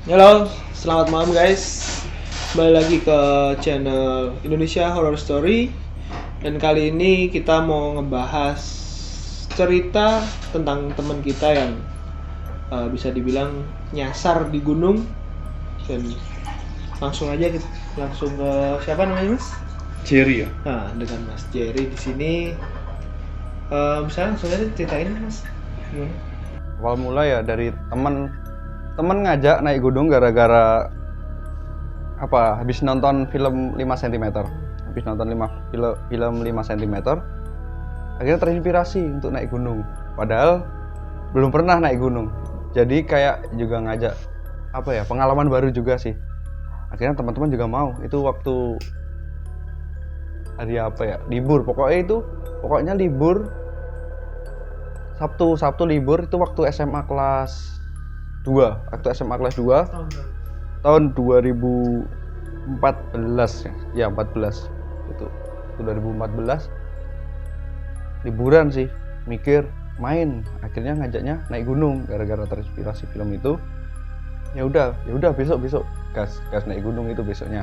Halo, selamat malam guys. Kembali lagi ke channel Indonesia Horror Story. Dan kali ini kita mau ngebahas cerita tentang teman kita yang bisa dibilang nyasar di gunung. Dan langsung aja kita langsung ke siapa namanya Mas? Jerry ya. Nah, dengan Mas Jerry di sini. Misalnya langsung aja ceritain Mas. Gimana? Awal mula ya dari temen ngajak naik gunung gara-gara habis nonton film 5 cm. Habis nonton film 5 cm. Akhirnya terinspirasi untuk naik gunung. Padahal belum pernah naik gunung. Jadi kayak juga ngajak pengalaman baru juga sih. Akhirnya teman-teman juga mau. Itu waktu hari libur. Pokoknya libur Sabtu libur itu waktu SMA kelas 2. Waktu SMA kelas 2 tahun 2014 ya. Ya, 14. Itu 2014. Liburan sih, mikir main. Akhirnya ngajaknya naik gunung gara-gara terinspirasi film itu. Ya udah besok gas naik gunung itu besoknya.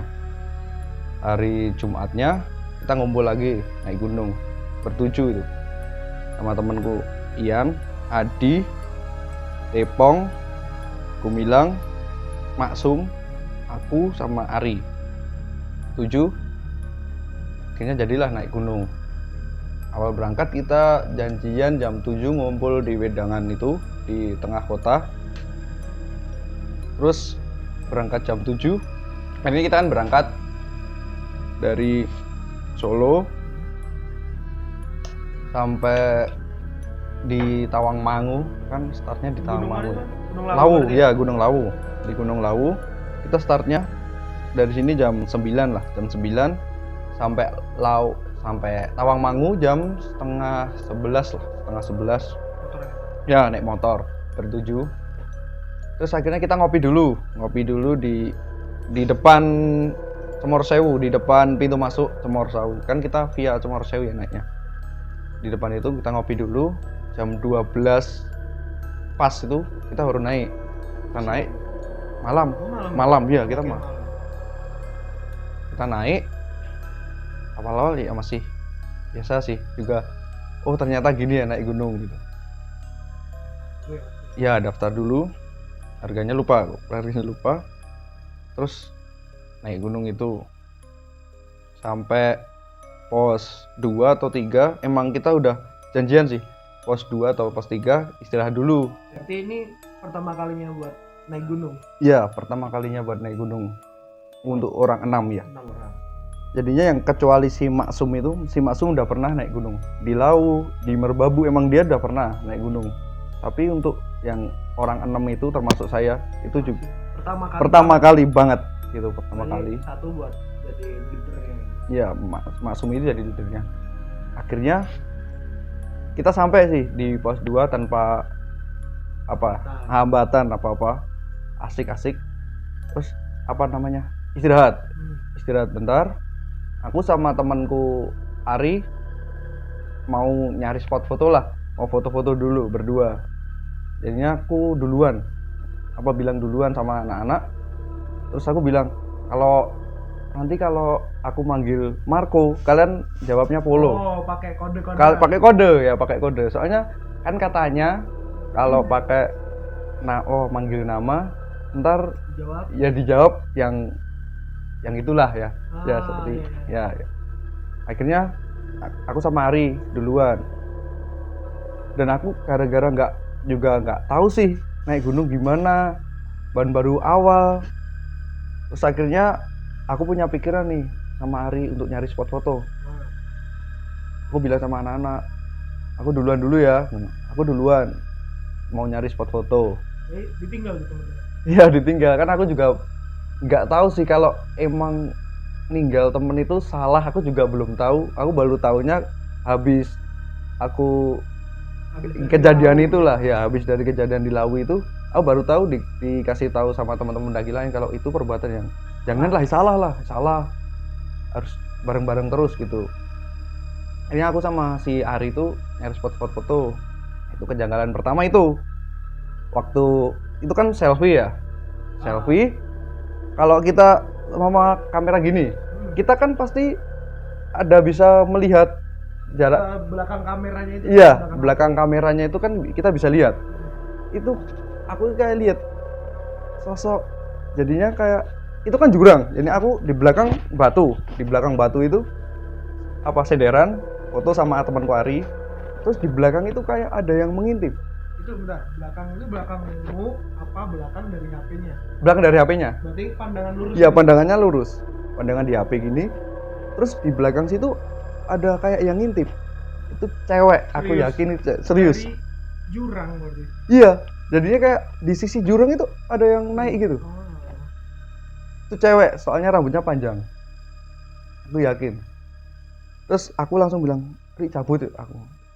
Hari Jumatnya kita ngumpul lagi naik gunung bertujuh itu. Sama temanku Ian, Adi, Tepong, Gumilang, Maksum, aku sama Ari. 7. Akhirnya jadilah naik gunung. Awal berangkat kita janjian jam 7 ngumpul di Wedangan itu di tengah kota. Terus berangkat jam 7. Ini kita kan berangkat dari Solo sampai di Tawangmangu, kan startnya di Tawangmangu. Gunung Lawu. Di Gunung Lawu kita startnya dari sini jam 9 lah, jam 9 sampai Tawangmangu jam setengah 11. Ya, naik motor bertujuh. Terus akhirnya kita ngopi dulu di depan Cemor Sewu, di depan pintu masuk Cemor Sewu. Kan kita via Cemor Sewu ya naiknya. Di depan itu kita ngopi dulu. Jam 12 pas itu kita baru naik. Kita naik malam ya, kita naik. Awal-awal ya masih biasa sih juga. Oh, ternyata gini ya naik gunung gitu. Ya, daftar dulu. Harganya lupa. Terus naik gunung itu sampai pos 2 atau 3. Emang kita udah janjian sih. Pos 2 atau pos 3 istirahat dulu. Berarti ini pertama kalinya buat naik gunung? Iya, pertama kalinya buat naik gunung. Untuk orang 6 ya. 6 orang. Jadinya yang kecuali si Maksum udah pernah naik gunung. Di Lawu, di Merbabu emang dia udah pernah naik gunung. Tapi untuk yang orang 6 itu termasuk saya, itu juga pertama kali banget gitu, pertama kali. Satu buat jadi leadernya. Iya, Maksum itu jadi leadernya. Akhirnya kita sampai sih di pos 2 tanpa hambatan apa-apa. Asik-asik. Terus istirahat bentar. Aku sama temanku Ari mau nyari spot foto lah, mau foto-foto dulu berdua. Jadinya aku bilang duluan sama anak-anak. Terus aku bilang, kalau aku manggil Marco, kalian jawabnya Polo. Oh, pakai kode. Pakai kode. Soalnya kan katanya kalau pakai manggil nama, ntar dijawab yang itulah ya. Seperti iya. Ya. Akhirnya aku sama Ari duluan. Dan aku gara-gara nggak tahu sih naik gunung gimana, baru awal. Terus akhirnya aku punya pikiran nih sama Ari untuk nyari spot foto. Aku bilang sama anak-anak, aku duluan dulu ya. Aku duluan mau nyari spot foto. Ditinggal gitu. Iya, ditinggal. Kan aku juga nggak tahu sih kalau emang ninggal temen itu salah. Aku juga belum tahu. Aku baru tahunya habis kejadian itulah ya. Habis dari kejadian di Lawu itu, aku baru tahu dikasih tahu sama teman-teman daki lain kalau itu perbuatan yang janganlah, salah. Harus bareng-bareng terus gitu. Ini aku sama si Ari itu nyari spot-spot foto. Itu kejanggalan pertama itu. Waktu itu kan selfie ya. selfie. Kalau kita sama kamera gini, kita kan pasti ada bisa melihat jarak belakang kameranya itu. iya, belakang kameranya itu kan kita bisa lihat. Itu aku kayak lihat sosok, jadinya kayak itu kan jurang. Jadi aku di belakang batu itu apa sederan foto sama temanku Ari. Terus di belakang itu kayak ada yang mengintip. Itu bentar, belakangmu apa belakang dari HP-nya? Belakang dari HP-nya. Berarti pandangan lurus. Iya, pandangannya lurus. Pandangan di HP gini. Terus di belakang situ ada kayak yang ngintip. Itu cewek, aku yakin itu serius. Dari jurang berarti. Iya, jadinya kayak di sisi jurang itu ada yang naik gitu. Itu cewek, soalnya rambutnya panjang. Aku yakin. Terus aku langsung bilang, "Ri, cabut yuk."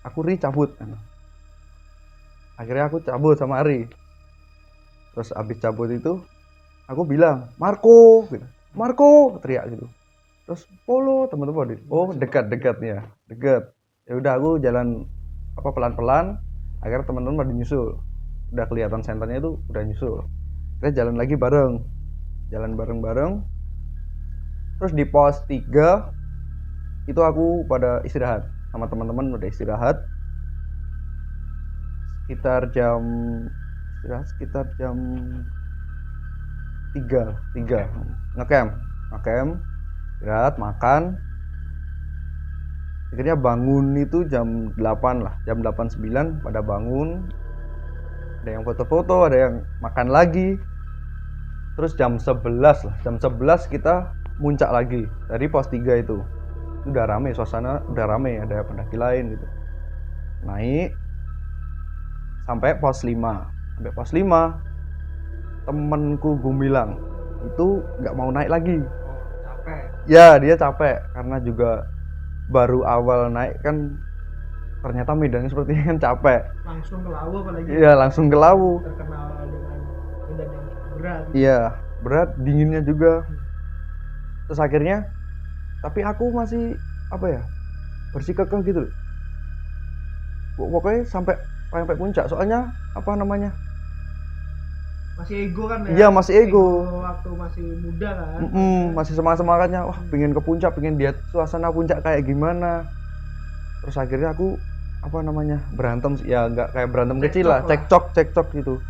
Ri, cabut. Akhirnya aku cabut sama Ari. Terus abis cabut itu aku bilang, Marco gitu. Marco teriak gitu. Terus Polo teman-teman, oh dekat nih ya, dekat. Ya udah aku jalan apa pelan-pelan. Akhirnya teman-teman pada nyusul. Udah kelihatan senternya itu udah nyusul. Kita jalan lagi bareng. Jalan bareng-bareng. Terus di pos 3 itu aku pada istirahat sama teman-teman, udah istirahat. Sekitar jam 3 ngecamp, istirahat, makan. Akhirnya bangun itu jam 8 lah, jam 8-9 pada bangun. Ada yang foto-foto, ada yang makan lagi. Terus jam 11 lah, jam 11 kita muncak lagi dari pos 3 itu. Udah rame, suasana udah rame, ada pendaki lain gitu. Naik sampai pos 5. Sampai pos 5 temenku Gumilang itu nggak mau naik lagi. Capek. Ya, dia capek karena juga baru awal naik kan, ternyata medannya sepertinya kan capek. Langsung ke Lawu apalagi. Iya, langsung ke Lawu. Terkenal dengan medan yang berat. Iya, berat, dinginnya juga. Terus akhirnya, tapi aku masih apa ya, bersikukuh gitu. Pokoknya sampai puncak. Soalnya apa namanya? Masih ego kan ya? Iya, masih ego. Waktu masih muda kan? Masih semangatnya. Wah, pengen ke puncak, pengen lihat suasana puncak kayak gimana. Terus akhirnya aku apa namanya, berantem, ya nggak kayak berantem kecil lah, cekcok gitu.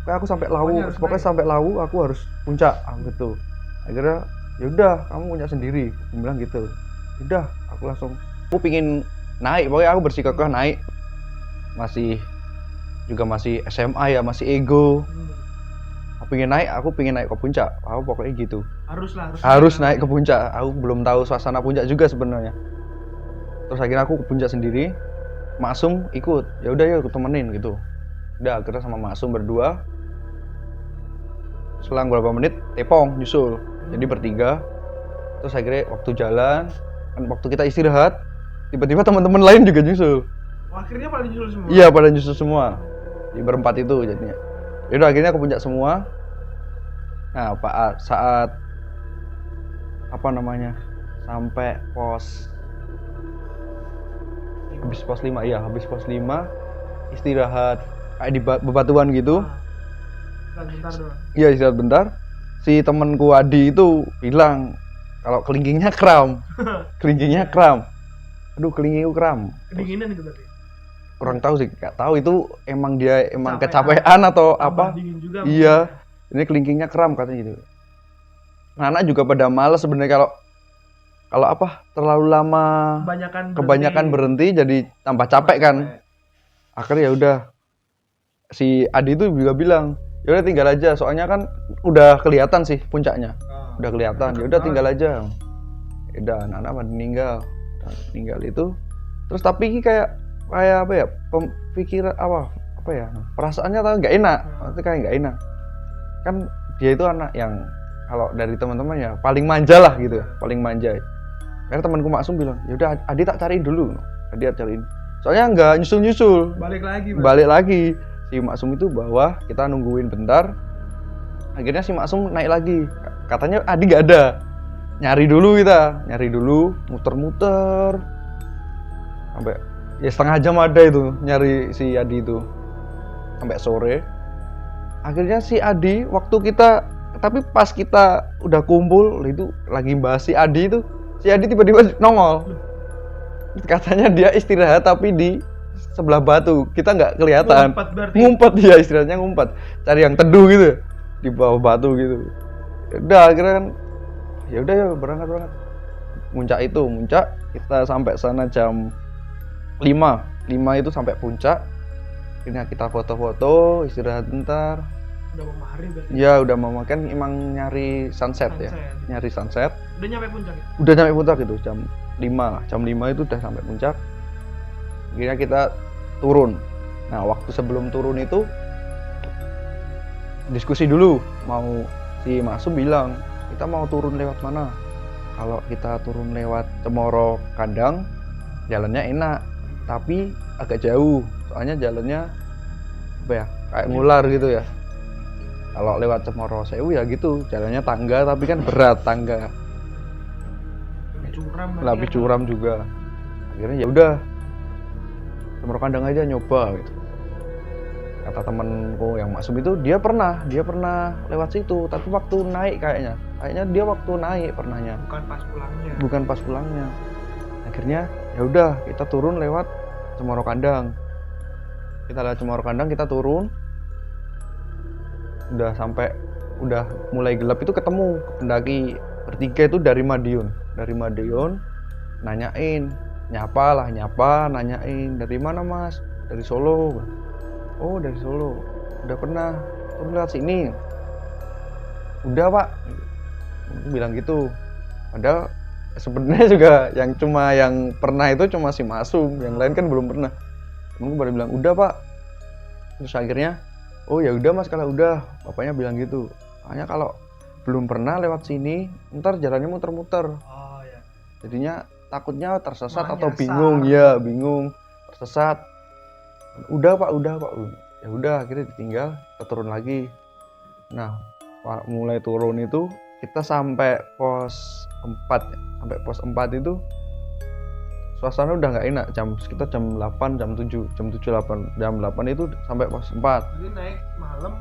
Kayak aku sampai Lawu, pokoknya sampai Lawu aku harus puncak, gitu. Akhirnya yaudah, kamu puncak sendiri, aku bilang gitu. Udah, aku langsung, aku pingin naik, pokoknya aku bersikukuh naik. Masih SMA ya, masih ego. Aku pingin naik ke puncak. Aku pokoknya gitu. Harus naik ke puncak. Aku belum tahu suasana puncak juga sebenarnya. Terus akhirnya aku ke puncak sendiri. Maksum ikut. Ya udah, yuk temenin gitu. Udah, akhirnya sama Maksum berdua. Selang beberapa menit Tepong nyusul. Jadi bertiga. Terus akhirnya waktu jalan, kan waktu kita istirahat, tiba-tiba teman-teman lain juga nyusul. Akhirnya pada nyusul semua. Iya, pada nyusul semua. Di berempat itu jadinya. Yaudah, akhirnya ke puncak semua. Nah, saat apa namanya, sampai habis pos 5 istirahat kayak di bebatuan gitu. Bentar doang. Iya, istirahat bentar. Si temanku Adi itu bilang kalau kelingkingnya kram. Aduh, kelingkingku kram. Kedinginan itu berarti. Kurang tahu sih, nggak tahu itu emang dia kecapean atau apa. Iya, ini kelingkingnya kram katanya gitu. Anak juga pada males sebenarnya kalau apa, terlalu lama kebanyakan berhenti jadi tambah capek kan. Akhirnya ya udah, si Adi itu juga bilang, ya udah tinggal aja, soalnya kan udah kelihatan sih puncaknya. Udah kelihatan, ya udah tinggal aja. Udah, anak-anak pada meninggal itu. Terus tapi kayak apa ya, pikiran apa ya, perasaannya tuh nggak enak, maksudnya kayak nggak enak. Kan dia itu anak yang kalau dari teman-teman ya paling manja lah gitu ya, paling manja. Karena temanku Maksum bilang, yaudah Adi tak cariin dulu. Dia cariin, soalnya nggak nyusul. Balik lagi. Si Maksum itu bawah, kita nungguin bentar. Akhirnya si Maksum naik lagi. Katanya Adi nggak ada. Nyari dulu, muter-muter. Sampai ya setengah jam ada itu nyari si Adi itu. Sampai sore. akhirnya si Adi waktu kita, tapi pas kita udah kumpul itu lagi bahas si Adi itu, si Adi tiba-tiba nongol. Katanya dia istirahat tapi di sebelah batu, kita nggak kelihatan. Ngumpet dia, istirahatnya ngumpet, cari yang teduh gitu di bawah batu gitu. Udah akhirnya kan ya udah ya berangkat. Muncak kita sampai sana jam 5 itu sampai puncak. Akhirnya kita foto-foto, istirahat bentar. Udah mau maghrib berarti? Ya udah mau makan, emang nyari sunset ya. Nyari sunset. Udah nyampe puncak ya? Udah nyampe puncak itu jam 5 lah. Jam 5 itu udah sampai puncak. Akhirnya kita turun. Nah waktu sebelum turun itu diskusi dulu. Si Masum bilang, kita mau turun lewat mana? Kalau kita turun lewat Cemoro Kandang, jalannya enak, tapi agak jauh. Soalnya jalannya apa ya, kayak ngular gitu ya. Kalau lewat Cemoro Sewu ya gitu, jalannya tangga tapi kan berat tangga. Lebih curam juga. Akhirnya ya udah, Cemoro Kandang aja nyoba gitu. Kata temanku yang Maksum itu dia pernah lewat situ, tapi waktu naik kayaknya dia waktu naik pernahnya. Bukan pas pulangnya. Akhirnya ya udah kita turun lewat Cemoro Kandang. Kita lewat Cemoro Kandang, kita turun. Udah mulai gelap itu ketemu pendaki bertiga itu dari Madiun. Nanyain, nanyain, dari mana Mas? Dari Solo. Oh dari Solo. Udah pernah turun lewat sini? Udah Pak. Aku bilang gitu. Padahal sebenarnya juga yang pernah itu cuma si Masum, yang lain kan belum pernah. Temenku pada bilang udah Pak. Terus akhirnya, oh ya udah Mas kalau udah, bapaknya bilang gitu. Soalnya kalau belum pernah lewat sini, ntar jalannya muter-muter. Oh ya. Jadinya takutnya tersesat atau bingung, tersesat. Udah Pak. Ya udah akhirnya ditinggal, kita turun lagi. Nah, mulai turun itu kita sampai pos 4 ya. Sampai pos 4 itu suasana udah nggak enak, sekitar jam 8, jam 7, jam 8 itu sampai pos 4. Jadi naik malam,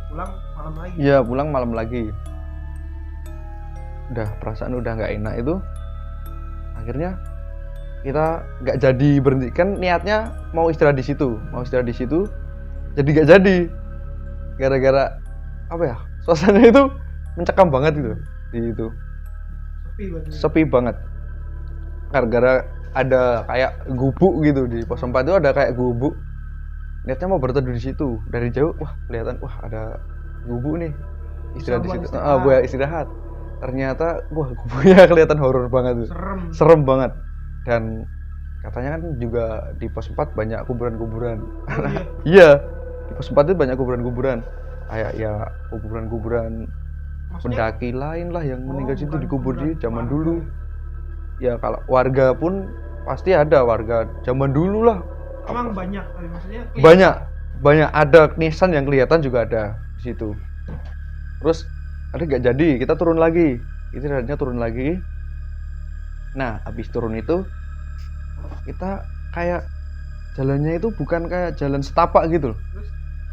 pulang malam lagi? Iya, pulang malam lagi. Udah perasaan udah nggak enak itu. Akhirnya kita nggak jadi berhenti, kan niatnya mau istirahat di situ, jadi nggak jadi. Gara-gara apa ya? Suasananya itu mencekam banget gitu di itu. Sepi banget. Gara-gara ada kayak gubuk gitu di pos 4 itu, ada kayak gubuk. Niatnya mau berteduh di situ. Dari jauh kelihatan ada gubuk nih. Istirahat di situ. Buat istirahat. Ternyata gubuknya kelihatan horor banget tuh. Serem banget. Dan katanya kan juga di pos 4 banyak kuburan-kuburan. Iya. Di pos 4 itu banyak kuburan-kuburan. Kayak ya kuburan-kuburan pendaki lain lah yang meninggal situ, dikubur di zaman dulu. Ya kalau warga pun pasti ada warga zaman dulu lah. Emang banyak, maksudnya? Banyak ada nisan yang kelihatan juga ada di situ. Terus ada nggak jadi, kita turun lagi. Istirahatnya turun lagi. Nah, habis turun itu kita kayak jalannya itu bukan kayak jalan setapak gitu loh.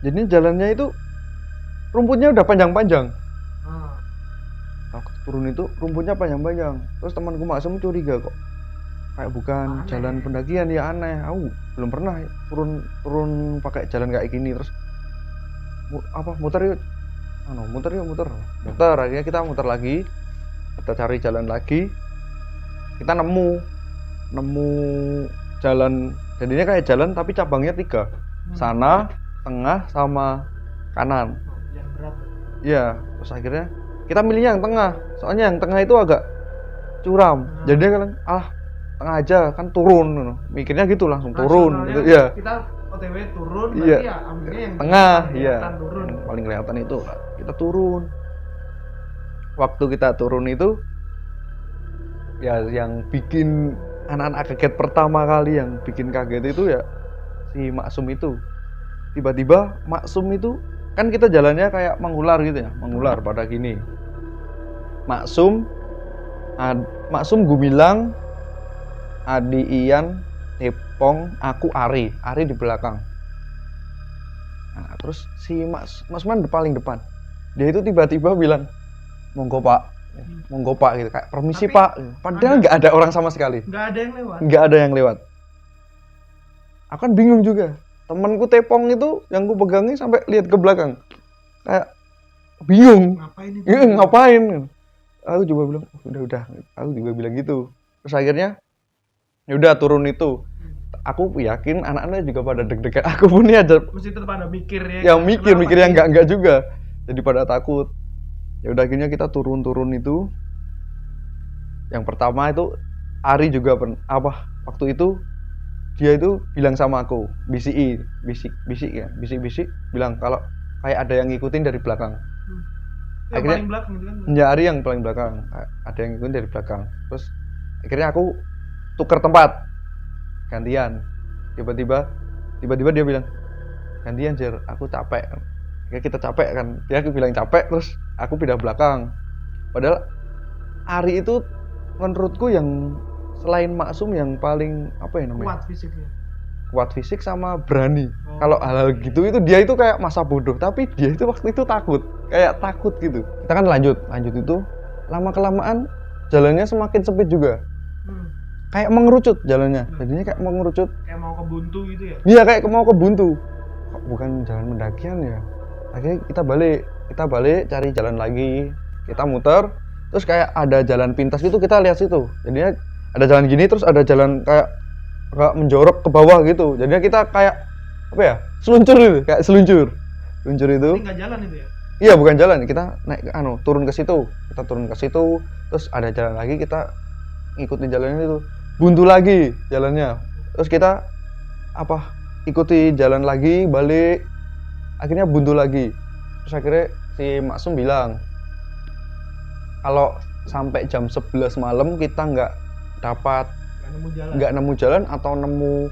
Jadi jalannya itu rumputnya udah panjang-panjang. Waktu turun itu rumputnya panjang-panjang. Terus temanku Maksum curiga kok. Kayak bukan aneh. Jalan pendakian, ya aneh. Aku belum pernah turun pakai jalan kayak gini. Terus muter yuk. Muter. Akhirnya kita muter lagi. Kita cari jalan lagi. Kita nemu jalan. Jadinya kayak jalan tapi cabangnya 3. Sana, tengah, sama kanan. Yang berat. Iya, terus akhirnya kita milihnya yang tengah. Soalnya yang tengah itu agak curam. Jadi kan tengah aja kan turun. Mikirnya gitu langsung turun gitu. Iya. Kita OTW turun berarti ya ambilnya yang tengah, iya. Turun. Yang paling kelihatan itu. Kita turun. Waktu kita turun itu ya yang bikin anak-anak kaget pertama kali, yang bikin kaget itu ya si Maksum itu. Tiba-tiba Maksum itu kan kita jalannya kayak mengular gitu ya, mengular pada gini. Maksum Gumilang, Adi Ian, Tepong, aku Ari di belakang. Nah, terus si Mas Man paling depan. Dia itu tiba-tiba bilang, monggo Pak, monggo Pak gitu, kayak permisi Tapi Pak. Padahal nggak ada orang sama sekali, nggak ada yang lewat. nggak ada yang lewat. Aku kan bingung juga. Temanku tepong itu yang ku pegangi sampai lihat ke belakang, kayak bingung. Ngapain itu? Iya, ngapain? Aku juga bilang, udah. Aku juga bilang gitu. Terus akhirnya, ya udah turun itu. Aku yakin anak-anak juga pada deg-degan. Aku pun nih ada Mesti tetap ada mikir ya. yang mikir yang enggak juga. Jadi pada takut. Ya udah akhirnya kita turun itu. Yang pertama itu Ari juga waktu itu dia itu bilang sama aku, bisik bilang kalau kayak ada yang ngikutin dari belakang. Yang Akhirnya paling belakang gitu kan. ya Ari yang paling belakang, ada yang ngikutin dari belakang. Terus akhirnya aku tuker tempat, gantian. Tiba-tiba dia bilang, gantian Jer, aku capek. Kayak kita capek kan, dia aku bilang capek, terus aku pindah belakang. Padahal Ari itu menurutku yang selain maksum yang paling apa ya namanya? Kuat fisiknya. Kuat fisik sama berani. Kalau hal-hal gitu itu dia itu kayak masa bodoh, tapi dia itu waktu itu takut, kayak takut gitu. Kita kan lanjut itu lama kelamaan jalannya semakin sempit juga. Kayak mengerucut jalannya. Jadinya kayak mengerucut. Kayak mau ke buntu gitu ya. Iya, kayak mau ke buntu. Kok bukan jalan pendakian ya? Akhirnya kita balik cari jalan lagi. Kita muter, terus kayak ada jalan pintas gitu, kita lihat situ. Jadinya ada jalan gini, terus ada jalan kayak menjorok ke bawah gitu. Jadinya kita kayak apa ya? Seluncur gitu, kayak seluncur. Seluncur itu. Ini nggak jalan itu ya? Iya, bukan jalan. Kita naik turun ke situ. Kita turun ke situ, terus ada jalan lagi, kita ngikutin jalannya itu. Buntu lagi jalannya. Terus kita ikuti jalan lagi, balik. Akhirnya buntu lagi. Terus akhirnya si Maksum bilang, kalau sampai jam 11 malam kita nggak nemu jalan atau nemu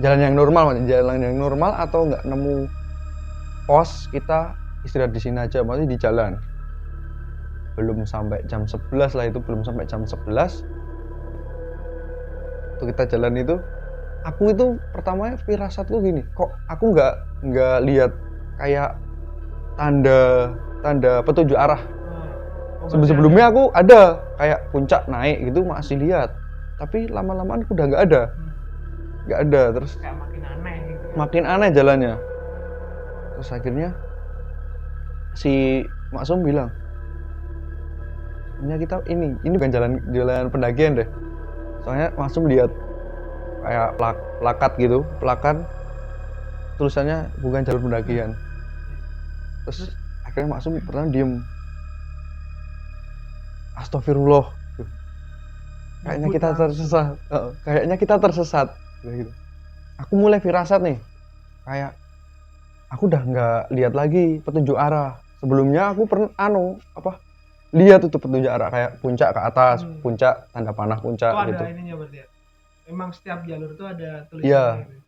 jalan yang normal atau nggak nemu pos, kita istirahat di sini aja, maksudnya di jalan. Belum sampai jam 11 lah itu, belum sampai jam 11 itu kita jalan itu. Aku itu pertamanya firasatku gini, kok aku nggak lihat kayak tanda petunjuk arah. Sebelumnya aku ada kayak puncak naik gitu masih lihat, tapi lama-lamaan aku udah nggak ada, terus kayak makin aneh gitu. Makin aneh jalannya. Terus akhirnya si Maksum bilang, kita ini bukan jalan pendakian deh. Soalnya Maksum lihat kayak plakat tulisannya bukan jalur pendakian. Terus akhirnya Maksum pertama diem. Astagfirullah. Kayaknya kita tersesat. Gitu. Aku mulai firasat nih. Kayak aku udah nggak lihat lagi petunjuk arah. Sebelumnya aku pernah lihat itu petunjuk arah kayak puncak ke atas, puncak tanda panah puncak gitu. Ada ininya berarti ya. Memang setiap jalur itu ada tulisannya. Iya. Gitu.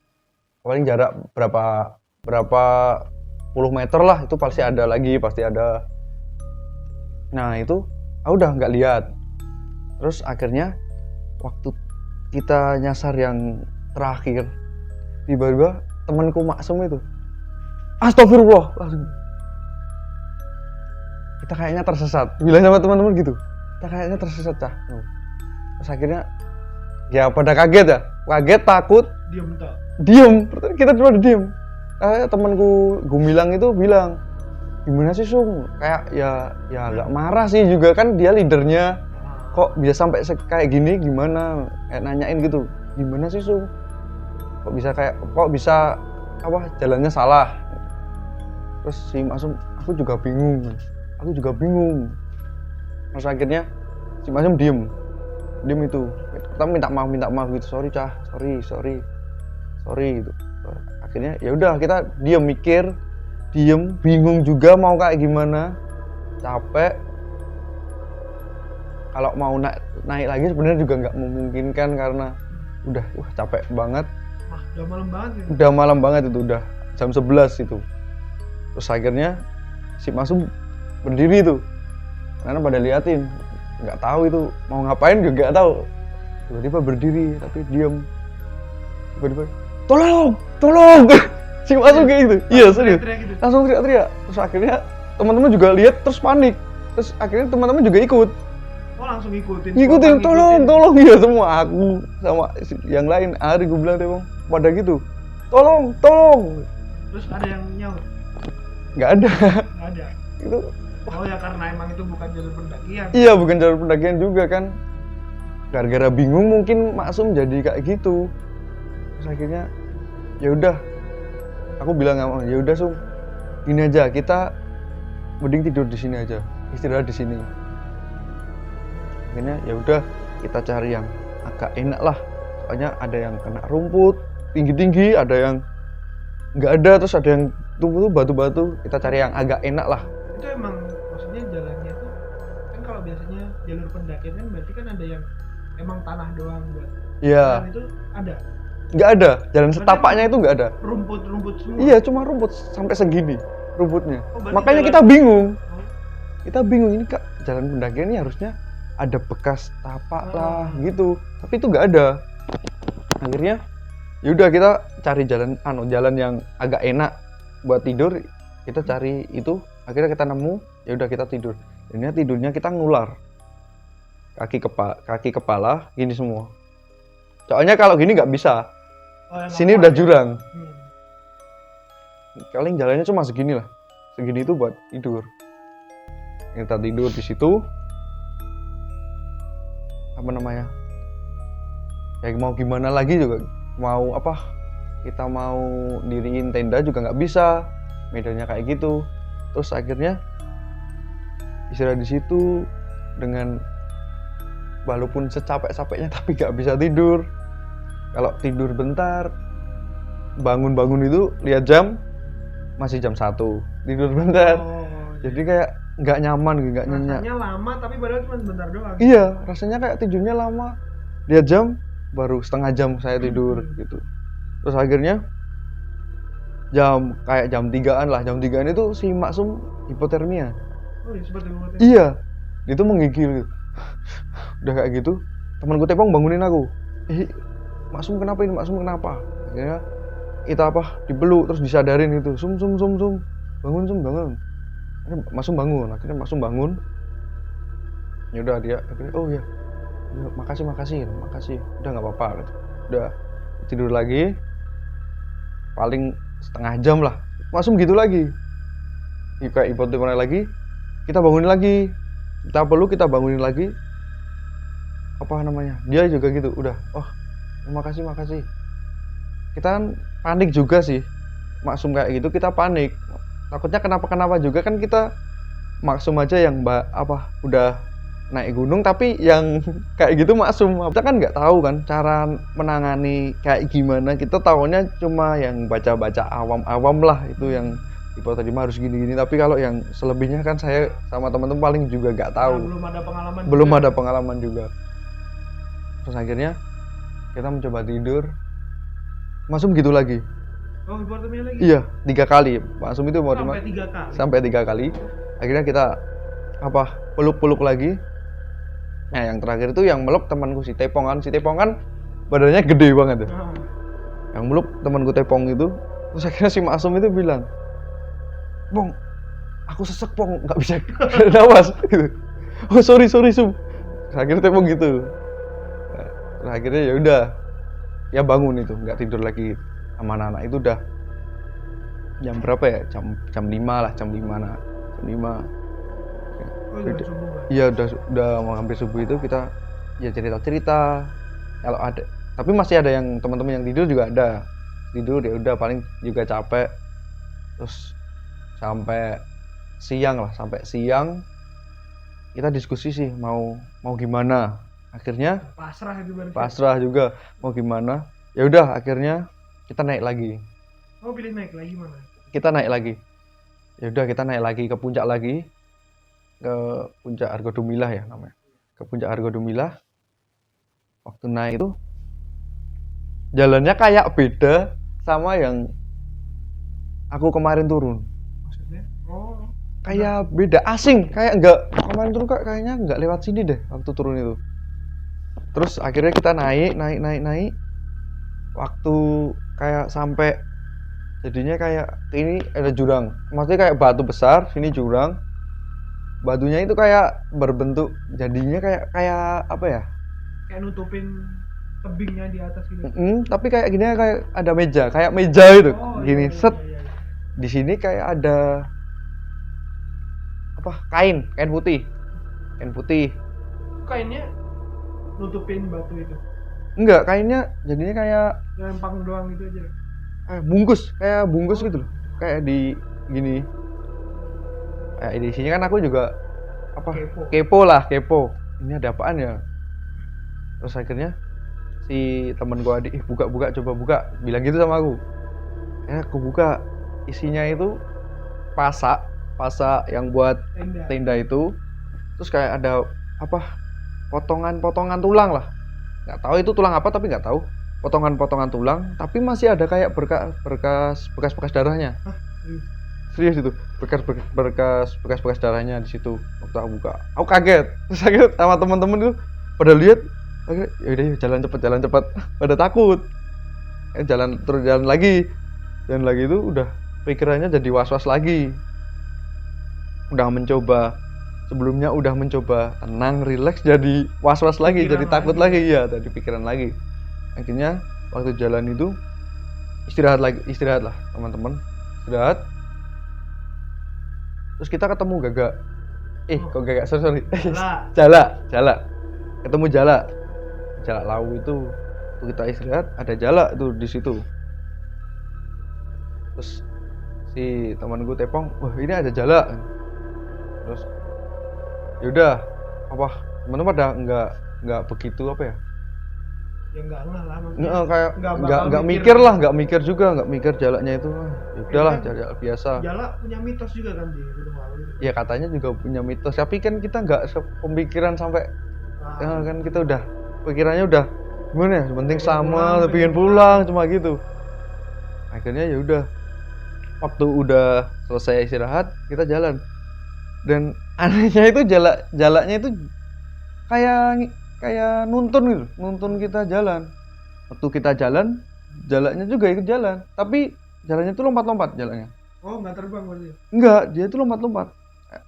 Paling jarak berapa puluh meter lah itu pasti ada lagi, pasti ada. Nah, itu aku udah nggak lihat. Terus akhirnya waktu kita nyasar yang terakhir, tiba-tiba temanku Maksum itu, astagfirullah, langsung kita kayaknya tersesat. Bilang sama teman-teman gitu, kita kayaknya tersesat cah. Terus akhirnya ya pada kaget, takut, diem. Kita cuma diem. Temanku Gumilang itu bilang, gimana sih Sung? Kayak ya agak marah sih juga, kan dia leadernya. Kok bisa sampai kayak gini, gimana? Kayak nanyain gitu, gimana sih Sung? Kok bisa jalannya salah? Terus si Maksum, aku juga bingung. Terus akhirnya si Maksum diem itu. Pertama minta maaf gitu, sorry cah, sorry gitu. Akhirnya ya udah kita diem, bingung juga mau kayak gimana, capek. Kalau mau naik lagi sebenarnya juga nggak memungkinkan karena udah capek banget. Udah malam banget itu, udah jam 11 itu. Terus akhirnya si Maksum berdiri tuh, karena pada liatin, nggak tahu itu mau ngapain juga nggak tahu. Tiba-tiba berdiri tapi diem. Tiba-tiba tolong Si Maksum kayak gitu. Iya serius. Teriak-teriak gitu. Langsung teriak-teriak. Terus akhirnya teman-teman juga lihat terus panik. Terus akhirnya teman-teman juga ikut. Oh langsung ngikutin. Ngikutin, tolong ya semua. Aku sama yang lain, Ari gue bilang deh bang, pada gitu. Tolong. Terus ada yang nyaut? Nggak ada. Nggak ada. Itu. Oh ya karena emang itu bukan jalur pendakian. Iya bukan jalur pendakian juga kan. Gara-gara bingung mungkin Maksum jadi kayak gitu. Terus akhirnya ya udah. Aku bilang sama ya udah Sum, gini aja kita mending tidur di sini aja, istirahat di sini. Akhirnya ya udah kita cari yang agak enak lah. Soalnya ada yang kena rumput tinggi-tinggi, ada yang nggak ada, terus ada yang tumbuh batu-batu. Kita cari yang agak enak lah. Itu emang maksudnya jalannya tuh kan kalau biasanya jalur pendakian kan berarti kan ada yang emang tanah doang buat. Iya. Dan itu ada. Nggak ada, jalan setapaknya itu nggak ada. Rumput semua. Iya, cuma rumput sampai segini rumputnya. Oh, berarti Makanya jalan- kita bingung. Oh, Kita bingung ini kak jalan pendakian ini harusnya ada bekas tapak lah gitu, tapi itu nggak ada. Akhirnya yaudah kita cari jalan yang agak enak buat tidur. Kita cari itu, akhirnya kita nemu. Yaudah kita tidur. Ini tidurnya kita ngular, kaki kepala gini semua. Soalnya kalau gini nggak bisa. oh, emang Sini kuat udah ya? jurang. Hmm. Paling jalannya cuma segini lah. Segini itu buat tidur. Kita tidur di situ. Apa namanya? Ya mau gimana lagi juga. Mau apa? Kita mau diriin tenda juga nggak bisa. Medannya kayak gitu. Terus akhirnya istirahat di situ dengan walaupun secapek-capeknya tapi nggak bisa tidur. Kalau tidur bentar, bangun itu lihat jam masih jam 1. Tidur bentar. Oh, Jadi kayak nggak nyaman, nggak nyenyak. rasanya lama tapi padahal cuma sebentar doang. Iya, rasanya kayak tidurnya lama. Lihat jam, baru setengah jam saya tidur gitu. Terus akhirnya kayak jam 3-an lah. Jam 3-an itu si Maksum hipotermia. Oh iya seperti itu. Iya, dia tuh menggigil gitu. Udah kayak gitu, temanku Tepong bangunin aku. Maksum kenapa ini? Maksum kenapa? Akhirnya kita dipeluk terus disadarin itu. Sum. Bangun Sum, bangun. Akhirnya Maksum bangun. Ya udah dia akhirnya oh ya. Makasih. Udah nggak apa-apa gitu. Udah tidur lagi. Paling setengah jam lah. Maksum gitu lagi. Kayak hipotermia lagi. Kita bangunin lagi. Kita peluk, kita bangunin lagi. Apa namanya? Dia juga gitu. Udah. Oh, makasih. Kita kan panik juga sih. Maksum kayak gitu kita panik. Takutnya kenapa juga kan kita Maksum aja yang udah naik gunung tapi yang kayak gitu Maksum. Kita kan nggak tahu kan cara menangani kayak gimana. Kita tahunya cuma yang baca-baca awam lah itu yang hipotermia harus gini-gini. Tapi kalau yang selebihnya kan saya sama teman-teman paling juga nggak tahu. Belum ada pengalaman juga. Terus akhirnya kita mencoba tidur. Maksum gitu lagi. Oh, hipotermia lagi? Iya, 3 kali. Maksum itu mau sampai 3 kali. Sampai 3 kali. Akhirnya kita peluk lagi. Nah, yang terakhir itu yang meluk temanku si Tepong kan. Si Tepong kan badannya gede banget tuh. Yang meluk temanku Tepong itu. Terus akhirnya si Maksum itu bilang, "Pong, aku sesek Pong, nggak bisa napas." Gitu. "Oh, sorry Sum." Terus akhirnya Tepong gitu. Terus akhirnya ya udah. Ya bangun itu, nggak tidur lagi sama anak-anak. Itu udah jam berapa ya? Jam 5 lah, jam 5 nah. Jam 5. Oh, udah subuh kan? Iya, udah mau hampir subuh itu kita ya cerita-cerita. Kalau ada, tapi masih ada yang teman-teman yang tidur juga ada. Tidur ya udah paling juga capek. Terus sampai siang kita diskusi sih mau gimana. Akhirnya pasrah juga mau gimana. Ya udah akhirnya kita naik lagi. Oh, pilih naik lagi mana? Kita naik lagi. Ya udah kita naik lagi ke puncak lagi. Ke puncak Argodumilah ya namanya. Ke puncak Argodumilah. Waktu naik itu jalannya kayak beda sama yang aku kemarin turun. Maksudnya? Oh. Kayak beda, asing, kayak enggak kemarin turun kayaknya enggak lewat sini deh waktu turun itu. Terus akhirnya kita naik. Waktu kayak sampai jadinya kayak ini ada jurang, maksudnya kayak batu besar, sini jurang, batunya itu kayak berbentuk, jadinya kayak apa ya, Kayak nutupin tebingnya di atas gitu. tapi kayak gini, kayak ada kayak meja itu, gini iya, set. iya. Di sini kayak ada apa, kain putih. Kainnya nutupin batu itu. Enggak, kainnya jadinya kayak Lempang doang gitu aja. kayak bungkus gitu loh, kayak di gini. Kayak di sini kan aku juga apa, kepo ini ada apaan ya. Terus akhirnya si temen gua adik, buka coba buka, bilang gitu sama aku. Aku buka, isinya itu pasak yang buat tenda itu. Terus kayak ada apa, potongan tulang lah, nggak tahu itu tulang apa, tapi nggak tahu, potongan tulang, tapi masih ada kayak bekas darahnya. Serius itu, bekas darahnya di situ. Waktu aku buka, aku kaget. Terus akhirnya sama teman-teman tuh pada lihat, akhirnya yaudah yuk jalan cepat pada takut. Jalan lagi itu udah pikirannya jadi was-was lagi. Sebelumnya udah mencoba tenang, rileks, jadi was-was lagi, jadi takut lagi ya, jadi pikiran lagi. Akhirnya waktu jalan itu istirahat lah teman-teman, istirahat. Terus kita ketemu Gaga. Kok Gaga, sorry. Jala. Ketemu Jala Lau itu. Waktu kita istirahat ada Jala itu di situ. Terus si teman gue Tepong, wah ini ada Jala. Terus yaudah, apa teman-teman pada nggak begitu apa ya? Ya enggak lah. Kayak nggak mikir Jalanya itu. Ya udahlah, Jala biasa. Jala punya mitos juga kan di Gunung Lawu. Ya katanya juga punya mitos, tapi kan kita nggak pemikiran sampai kan kita udah pikirannya udah gimana ya, penting sama, pengen pulang cuma gitu. Akhirnya ya udah, waktu udah selesai istirahat kita jalan, dan anehnya itu jalannya itu kayak nuntun kita jalan. Waktu kita jalan, jalannya juga ikut jalan, tapi jalannya itu lompat-lompat jalannya. Oh, nggak terbang berarti? Enggak, dia itu lompat-lompat,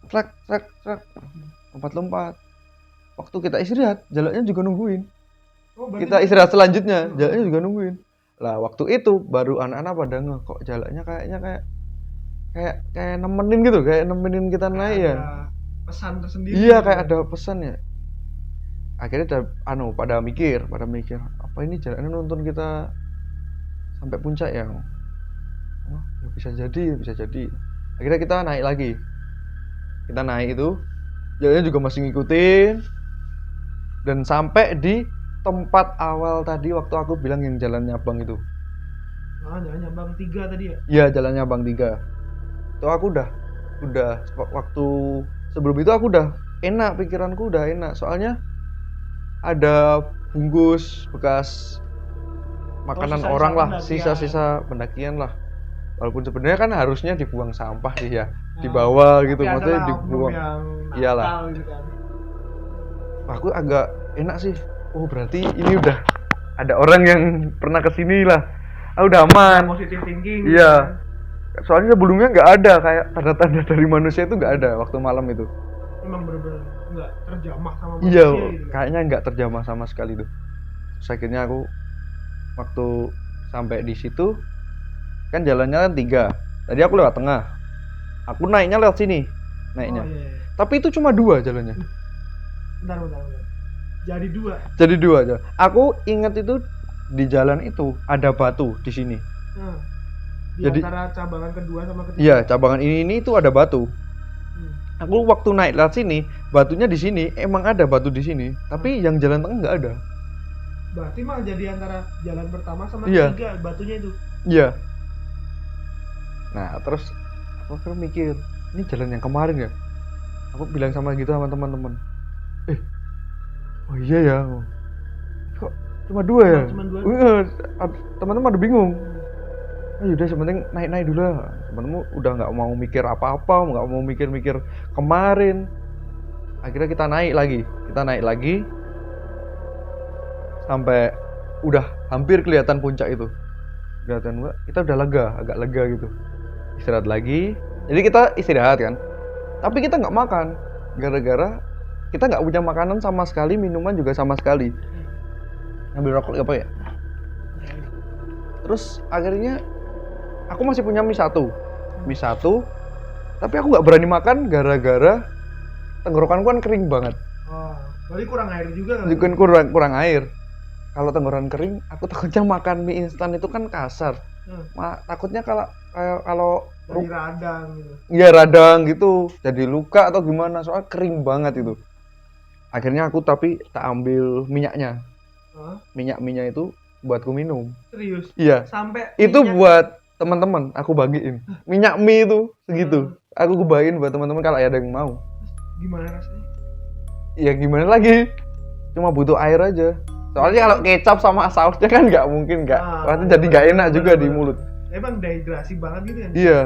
trek, lompat-lompat. Waktu kita istirahat, jalannya juga nungguin. Kita istirahat selanjutnya, jalannya juga nungguin. Lah waktu itu baru anak-anak pada kok jalannya kayaknya kayak nemenin gitu, kayak nemenin kita naik ya. Pesan tersendiri. Iya, kayak ada pesan ya. Akhirnya pada mikir, apa ini jalannya nonton kita sampai puncak ya? Oh, ya bisa jadi. Akhirnya kita naik lagi. Kita naik itu, jalannya juga masih ngikutin, dan sampai di tempat awal tadi waktu aku bilang yang jalannya Abang itu. Jalannya Abang 3 tadi ya? Iya, jalannya Abang 3. Itu aku udah waktu sebelum itu aku udah enak, pikiranku udah enak. Soalnya ada bungkus bekas makanan orang lah, sisa-sisa pendakian lah. Walaupun sebenarnya kan harusnya dibuang sampah sih ya, dibawa gitu, maksudnya dibuang. Iyalah. Gitu kan. Aku agak enak sih. Oh berarti ini udah ada orang yang pernah kesini lah. Udah aman. Positive thinking. Iya. Kan? Soalnya sebelumnya nggak ada kayak tanda-tanda dari manusia itu, nggak ada waktu malam itu. Memang benar-benar nggak terjamah sama manusia. Iya, gitu. Kayaknya nggak terjamah sama sekali tuh. Terus akhirnya aku waktu sampai di situ kan jalannya kan 3. Tadi aku lewat tengah. Aku naiknya lewat sini. Naiknya. Oh, iya. Tapi itu cuma 2 jalannya. Bentar. Jadi 2 aja. Aku ingat itu di jalan itu ada batu di sini. Di antara cabangan kedua sama ketiga. Iya, cabangan ini itu ada batu. Aku waktu naik lewat sini, batunya di sini, emang ada batu di sini, tapi yang jalan tengah nggak ada. Berarti malah jadi antara jalan pertama sama ketiga batunya itu. Iya. Nah, terus aku mikir, ini jalan yang kemarin ya? Aku bilang sama teman-teman. Oh iya ya. Kok cuma 2 ya? Teman-teman udah bingung. Yaudah sepenting naik dulu lah. Temenmu udah nggak mau mikir apa-apa, nggak mau mikir kemarin. Akhirnya kita naik lagi sampai udah hampir kelihatan puncak itu. istirahatkan Mbak, kita udah lega, agak lega gitu. Istirahat lagi. Jadi kita istirahat kan. Tapi kita nggak makan. Gara-gara kita nggak punya makanan sama sekali, minuman juga sama sekali. Ambil rokok apa ya? Terus akhirnya aku masih punya mie satu, tapi aku nggak berani makan gara-gara tenggorokanku kan kering banget. Oh, berarti kurang air juga kan? Juga kurang air. Kalau tenggorokan kering, aku takutnya makan mie instan itu kan kasar. Takutnya kalau jadi radang gitu. Iya radang gitu, jadi luka atau gimana, soalnya kering banget itu. Akhirnya aku tak ambil minyaknya. Minyak itu buatku minum. Serius? Iya. Sampai itu minyak... buat teman-teman aku bagiin. Minyak mie itu segitu. Aku bagiin buat teman-teman kalau ada yang mau. Gimana rasanya? Ya gimana lagi? Cuma butuh air aja. Soalnya kalau kecap sama sausnya kan nggak mungkin pasti jadi nggak enak juga di mulut. Emang dehidrasi banget gitu kan? Iya.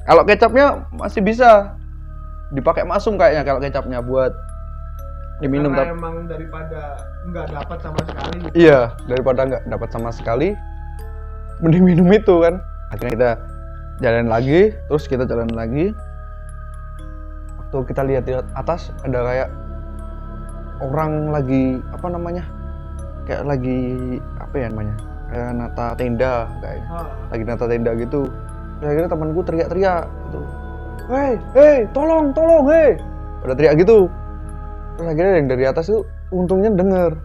Kalau kecapnya masih bisa dipakai masum kayaknya kalau kecapnya buat diminum. Karena emang daripada nggak dapat sama sekali gitu. Iya, daripada nggak dapat sama sekali mending minum itu kan. Akhirnya kita jalan lagi. Waktu kita lihat di atas ada kayak orang lagi kayak nata tenda kayaknya. Lagi nata tenda gitu. Terus akhirnya temanku teriak-teriak gitu. Hei, tolong, hei. Udah teriak gitu. Terus akhirnya yang dari atas tuh untungnya denger.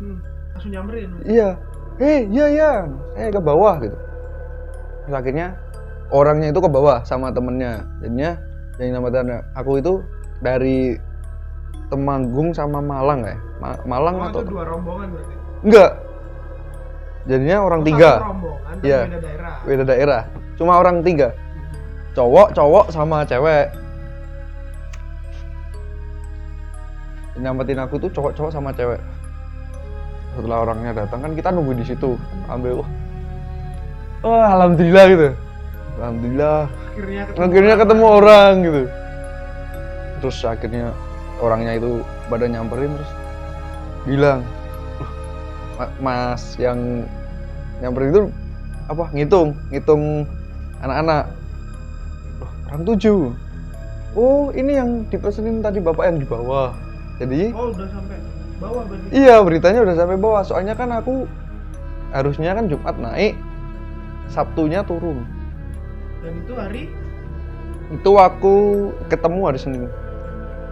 Langsung nyamperin. Iya. Iya. Saya ke bawah gitu. Terus akhirnya orangnya itu ke bawah sama temennya. Jadinya yang nama aku itu dari Temanggung sama Malang ya. Malang atau itu 2 rombongan berarti? Enggak. Jadinya orang 3. Rombongan tapi ya, beda daerah. Cuma orang 3. Cowok sama cewek. Nyampetin aku tuh cowok sama cewek. Setelah orangnya datang kan kita nunggu di situ. Alhamdulillah gitu. Alhamdulillah. Akhirnya ketemu orang gitu. Terus akhirnya orangnya itu pada nyamperin terus bilang, Mas yang nyamperin itu ngitung anak-anak. Orang 7. Oh, ini yang dipesenin tadi bapak yang di bawah. Jadi udah sampai bawah berarti? Iya, beritanya udah sampai bawah. Soalnya kan aku harusnya kan Jumat naik, Sabtunya turun. Dan itu hari? Itu aku ketemu hari Senin.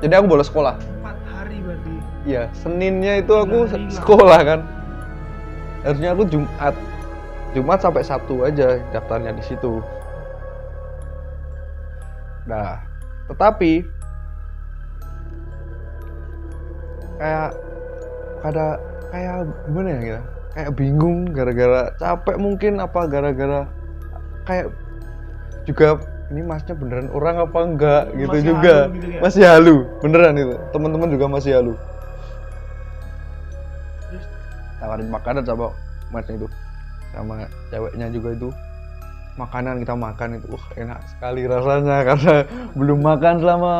Jadi aku bolos sekolah. 4 hari berarti? Iya, Seninnya itu aku sekolah kan. Harusnya aku Jumat sampai Sabtu aja daftarnya di situ. Nah, tetapi kayak gimana ya gitu? Kayak bingung gara-gara capek mungkin apa gara-gara kayak juga ini masnya beneran orang apa enggak gitu masih juga halu gitu ya? Masih halu beneran itu, teman-teman juga masih halu. Tawarin makanan sama masnya itu sama ceweknya juga itu, makanan kita makan itu enak sekali rasanya karena belum makan selama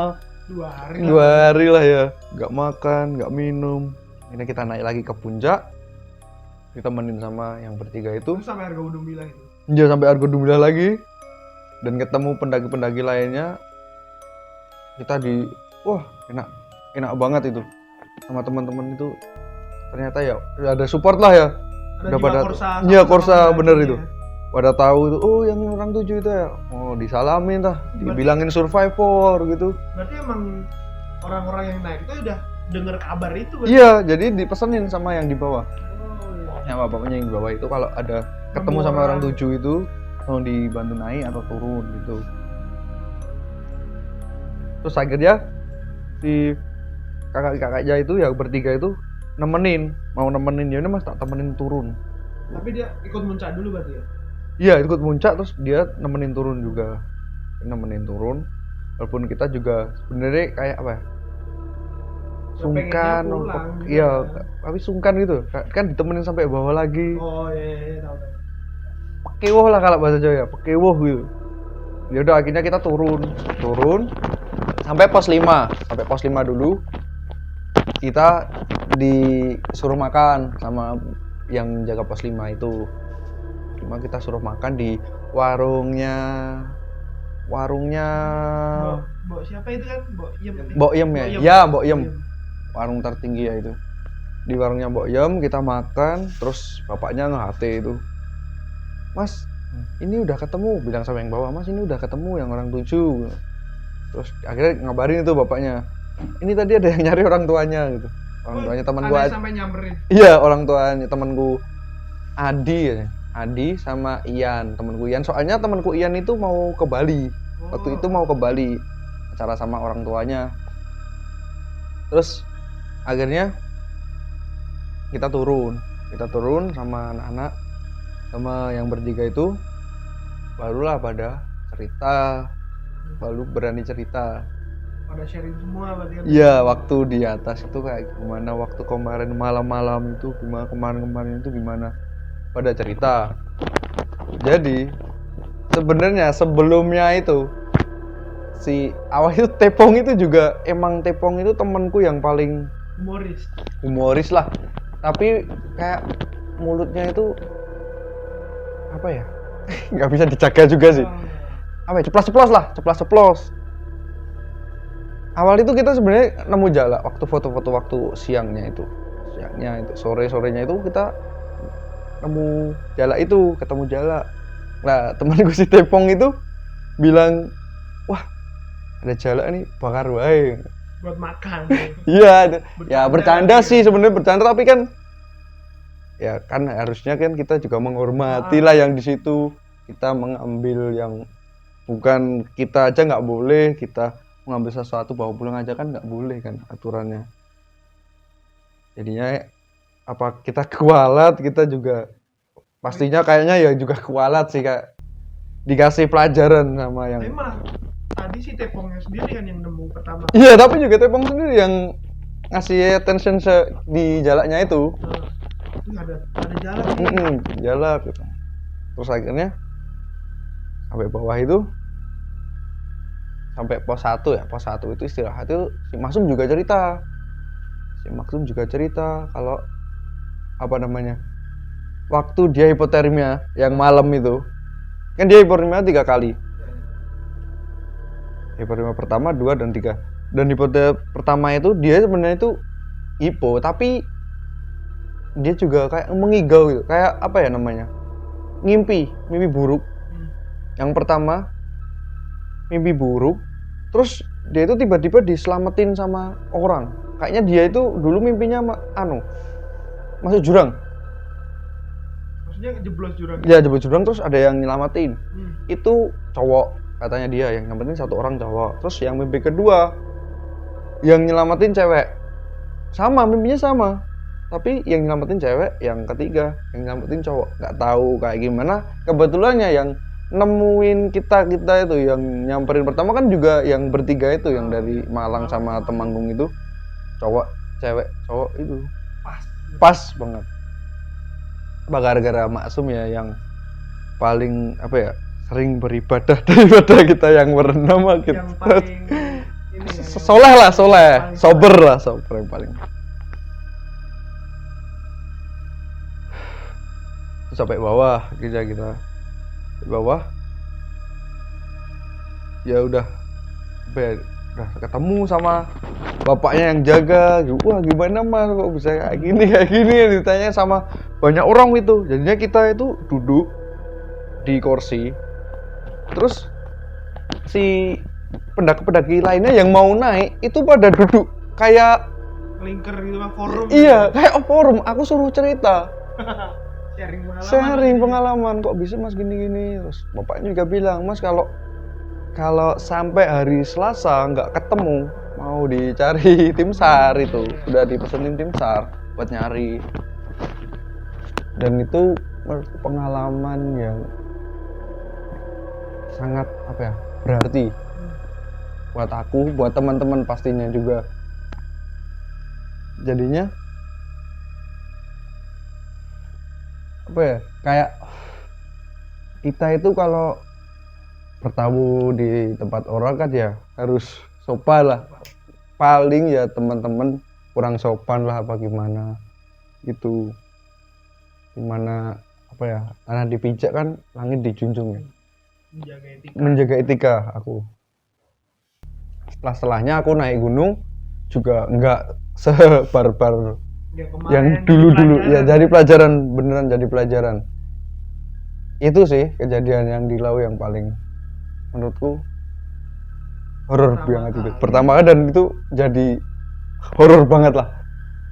2 hari lah ya, nggak makan nggak minum. Ini kita naik lagi ke puncak, ditemenin sama yang bertiga itu. Terus sampai Argo Dumbilah itu? Iya, sampai Argo Dumbilah lagi. Dan ketemu pendaki-pendaki lainnya. Kita enak banget itu. Sama teman-teman itu. Ternyata ya ada support lah ya. Ada pada Korsa bener itu. Pada tahu itu, yang orang 7 itu ya. Oh, disalamin lah, dibilangin survivor gitu. Berarti emang orang-orang yang naik itu udah dengar kabar itu kan? Iya, jadi dipesenin sama yang di bawah. Ya bapaknya yang di bawah itu kalau ada ketemu sama orang 7 itu mau dibantu naik atau turun gitu. Terus akhirnya si kakak-kakaknya itu yang bertiga itu mau nemenin ya, Mas tak temenin turun. Tapi dia ikut muncak dulu berarti ya? Iya, ikut muncak terus dia nemenin turun juga. Walaupun kita juga sebenarnya kayak apa ya? Sungkan, iya, tapi sungkan gitu, kan ditemenin sampai bawah lagi. Oh iya, tahu. Pekewoh lah kalau bahasa Jawa ya, pekewoh gitu. Ya udah akhirnya kita turun sampai pos 5 dulu. Kita disuruh makan sama yang jaga pos 5 itu. Cuma kita suruh makan di warungnya Mbok siapa itu kan? Mbok Yem ya? Ya, Mbok Yem. Warung tertinggi ya itu. Di warungnya Mbok Yem kita makan, terus bapaknya nge-HT itu. Mas, ini udah ketemu, bilang sama yang bawah, Mas ini udah ketemu yang orang 7. Terus akhirnya ngabarin itu bapaknya. Ini tadi ada yang nyari orang tuanya gitu. Orang tuanya teman gua. Sampai nyamperin. Iya, orang tuanya temanku Adi ya. Adi sama Ian, temanku Ian. Soalnya temanku Ian itu mau ke Bali. Waktu itu mau ke Bali acara sama orang tuanya. Terus akhirnya kita turun sama anak-anak sama yang bertiga itu, barulah pada cerita, baru berani cerita. Pada sharing semua berarti kan? Iya, waktu di atas itu kayak gimana, waktu kemarin malam-malam itu gimana, kemarin itu gimana, pada cerita. Jadi sebenarnya sebelumnya itu si awal itu Tepong itu juga emang Tepong itu temanku yang paling humoris lah, tapi kayak mulutnya itu apa ya, nggak bisa dijaga juga sih. Apa ya, ceplas-ceplos. Awal itu kita sebenarnya nemu jala waktu foto-foto waktu siangnya itu sorenya itu kita nemu jala itu, ketemu jala. Nah temanku si Tepong itu bilang, wah ada jala nih, bakar wae buat makan. Iya, ya bercanda sih sebenarnya, bercanda, tapi kan ya kan harusnya kan kita juga menghormati lah yang di situ. Kita mengambil yang bukan kita aja nggak boleh, kita mengambil sesuatu bawa pulang aja kan nggak boleh kan aturannya. Jadinya apa kita kualat, kita juga pastinya kayaknya ya juga kualat sih, kayak dikasih pelajaran sama yang. Tapi malah tadi si Tepongnya sendiri kan yang nemu pertama. Iya, tapi juga Tepong sendiri yang ngasih attention di jalaknya itu. Ada jalak nih. Jalak gitu. Terus akhirnya sampai bawah itu, sampai pos 1 itu istirahat itu si Maksum juga cerita kalau apa namanya, waktu dia hipotermia yang malam itu kan dia hipotermia 3 kali. Hipotermia pertama, 2, dan 3. Dan hipotermia pertama itu dia sebenarnya itu hipo, tapi dia juga kayak mengigau gitu, kayak apa ya namanya, mimpi buruk. Yang pertama mimpi buruk, terus dia itu tiba-tiba diselamatin sama orang. Kayaknya dia itu dulu mimpinya masuk jurang. Maksudnya jeblos jurang? Ya jeblos jurang, terus ada yang nyelamatin. Itu cowok katanya dia, yang nyelamatin 1 orang cowok. Terus yang mimpi kedua yang nyelamatin cewek, sama mimpinya sama, tapi yang nyelamatin cewek. Yang ketiga yang nyelamatin cowok, nggak tahu kayak gimana. Kebetulannya yang nemuin kita itu, yang nyamperin pertama kan juga yang bertiga itu, yang dari Malang sama Temanggung itu, cowok cewek cowok itu pas banget. Gara-gara Maksum ya yang paling apa ya, sering beribadah daripada kita yang berenam gitu. Yang paling soleh, sober yang paling. Terus sampai bawah kita di bawah ya udah ketemu sama bapaknya yang jaga. Wah gimana Mas, kok bisa kayak gini ditanya sama banyak orang itu. Jadinya kita itu duduk di kursi, terus si pendaki lainnya yang mau naik itu pada duduk kayak lingkar gitu, forum. Iya, kayak forum. Aku suruh cerita. sharing pengalaman kok bisa Mas gini. Terus bapaknya juga bilang, Mas kalau sampai hari Selasa nggak ketemu, mau dicari tim SAR, itu udah dipesenin tim SAR buat nyari. Dan itu pengalaman yang sangat apa ya, berarti buat aku, buat teman-teman pastinya juga. Jadinya apa ya, kayak kita itu kalau bertamu di tempat orang kan ya harus sopan lah. Paling ya teman-teman kurang sopan lah apa gimana itu, gimana apa ya, karena dipijak kan langit dijunjung ya. menjaga etika aku. Setelahnya aku naik gunung juga nggak sebarbar yang dulu ya, jadi pelajaran, beneran jadi pelajaran. Itu sih kejadian yang di Lawu yang paling menurutku horor banget itu. Pertama kali, dan itu jadi horor banget lah.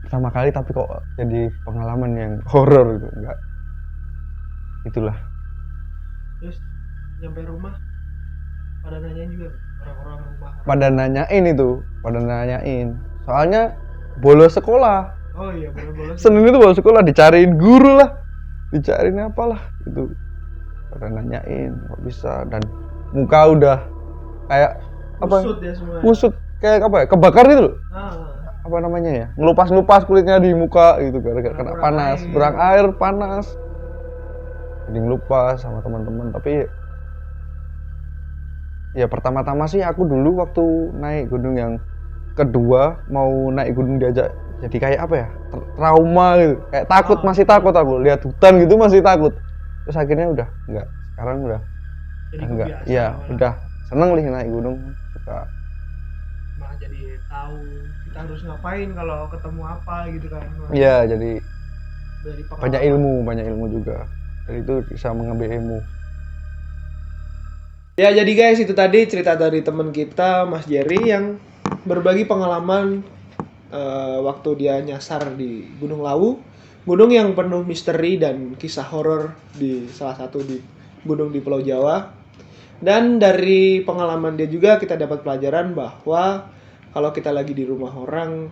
Pertama kali tapi kok jadi pengalaman yang horor gitu. Enggak. Itulah. Terus nyampe rumah pada nanyain juga orang-orang rumah. Pada nanyain. Soalnya bolos sekolah. Oh iya, bolos. Senin itu bolos sekolah, dicariin guru lah. Dicariin apalah itu. Pada nanyain kok bisa, dan muka udah kayak apa? Kusut ya semua. Kusut kayak apa ya? Kebakar itu loh. Apa namanya ya? Ngelupas kulitnya di muka gitu gara-gara kena panas, kurang air, panas. Jadi ngelupas sama teman-teman. Tapi ya pertama-tama sih aku dulu waktu naik gunung yang kedua, mau naik gunung diajak, jadi kayak apa ya? Trauma gitu. Kayak takut, masih takut aku. Lihat hutan gitu masih takut. Terus akhirnya udah enggak. Sekarang udah jadi enggak. Iya, udah seneng nih naik gunung. Suka. Malah jadi tahu kita harus ngapain kalau ketemu apa gitu kan. Iya, jadi dari banyak ilmu juga. Dan itu bisa mengambil ilmu. Ya, jadi guys, itu tadi cerita dari teman kita Mas Jerry yang berbagi pengalaman waktu dia nyasar di Gunung Lawu, gunung yang penuh misteri dan kisah horor di salah satu di gunung di Pulau Jawa. Dan dari pengalaman dia juga kita dapat pelajaran bahwa kalau kita lagi di rumah orang,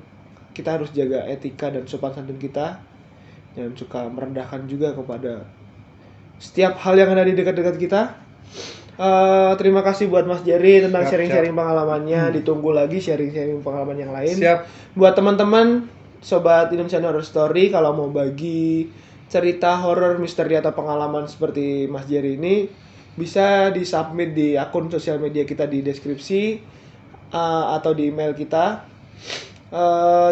kita harus jaga etika dan sopan santun kita. Jangan suka merendahkan juga kepada setiap hal yang ada di dekat-dekat kita. Terima kasih buat Mas Jerry tentang sharing-sharing pengalamannya. Ditunggu lagi sharing-sharing pengalaman yang lain. Buat teman-teman Sobat Indonesian Horror Story, kalau mau bagi cerita horor, misteri atau pengalaman seperti Mas Jerry ini, bisa di-submit di akun sosial media kita di deskripsi atau di email kita.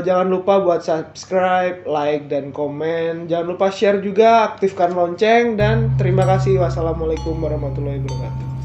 Jangan lupa buat subscribe, like, dan komen. Jangan lupa share juga, aktifkan lonceng, dan terima kasih. Wassalamualaikum warahmatullahi wabarakatuh.